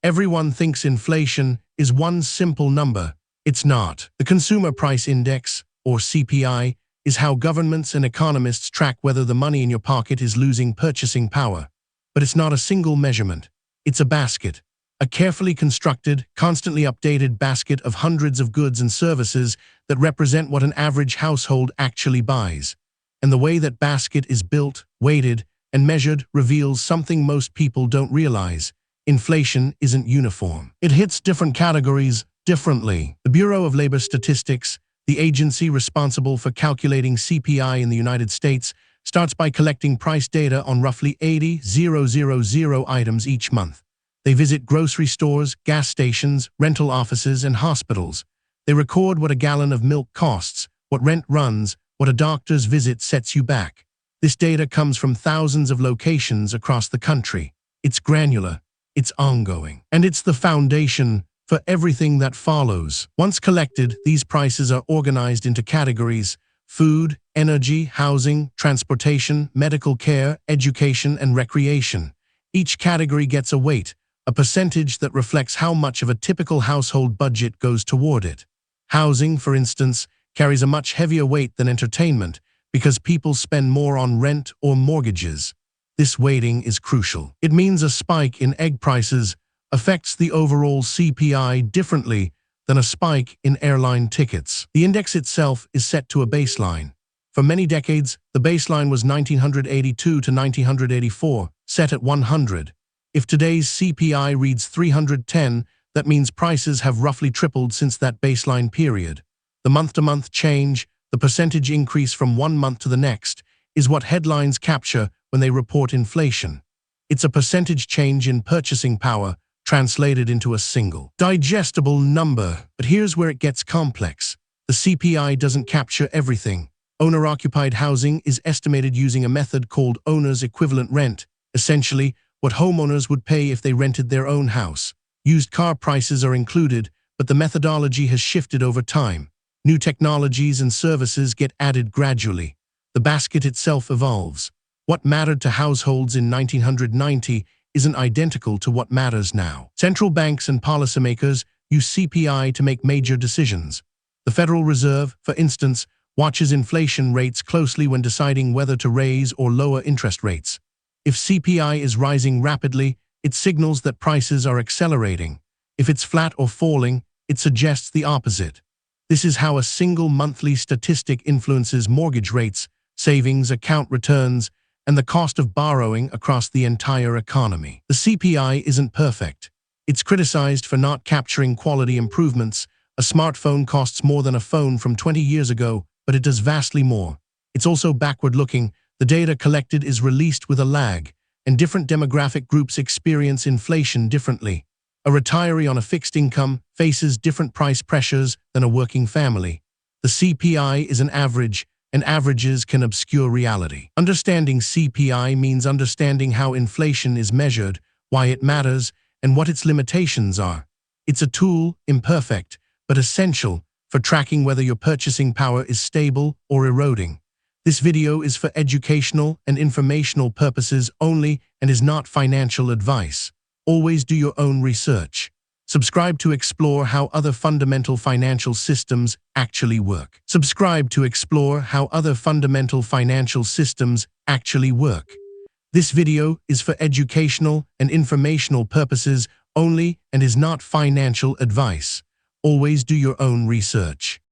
Everyone thinks inflation is one simple number. It's not. The Consumer Price Index, or CPI, is how governments and economists track whether the money in your pocket is losing purchasing power. But it's not a single measurement. It's a basket. A carefully constructed, constantly updated basket of hundreds of goods and services that represent what an average household actually buys. And the way that basket is built, weighted, and measured reveals something most people don't realize. Inflation isn't uniform. It hits different categories differently. The Bureau of Labor Statistics, the agency responsible for calculating CPI in the United States, starts by collecting price data on roughly 80,000 items each month. They visit grocery stores, gas stations, rental offices, and hospitals. They record what a gallon of milk costs, what rent runs, what a doctor's visit sets you back. This data comes from thousands of locations across the country. It's granular, it's ongoing, and it's the foundation for everything that follows. Once collected, these prices are organized into categories: food, energy, housing, transportation, medical care, education, and recreation. Each category gets a weight, a percentage that reflects how much of a typical household budget goes toward it. Housing, for instance, carries a much heavier weight than entertainment because people spend more on rent or mortgages. This weighting is crucial. It means a spike in egg prices affects the overall CPI differently than a spike in airline tickets. The index itself is set to a baseline. For many decades, the baseline was 1982 to 1984, set at 100. If today's CPI reads 310, that means prices have roughly tripled since that baseline period. The month-to-month change, the percentage increase from one month to the next, is what headlines capture when they report inflation. It's a percentage change in purchasing power translated into a single, digestible number. But here's where it gets complex. The CPI doesn't capture everything. Owner-occupied housing is estimated using a method called owner's equivalent rent, essentially what homeowners would pay if they rented their own house. Used car prices are included, but the methodology has shifted over time. New technologies and services get added gradually. The basket itself evolves. What mattered to households in 1990 isn't identical to what matters now. Central banks and policymakers use CPI to make major decisions. The Federal Reserve, for instance, watches inflation rates closely when deciding whether to raise or lower interest rates. If CPI is rising rapidly, it signals that prices are accelerating. If it's flat or falling, it suggests the opposite. This is how a single monthly statistic influences mortgage rates, savings account returns, and the cost of borrowing across the entire economy. The CPI isn't perfect. It's criticized for not capturing quality improvements. A smartphone costs more than a phone from 20 years ago, but it does vastly more. It's also backward-looking. The data collected is released with a lag, and different demographic groups experience inflation differently. A retiree on a fixed income faces different price pressures than a working family. The CPI is an average, and averages can obscure reality. Understanding CPI means understanding how inflation is measured, why it matters, and what its limitations are. It's a tool, imperfect, but essential for tracking whether your purchasing power is stable or eroding. This video is for educational and informational purposes only and is not financial advice. Always do your own research. Subscribe to explore how other fundamental financial systems actually work. Subscribe to explore how other fundamental financial systems actually work. This video is for educational and informational purposes only and is not financial advice. Always do your own research.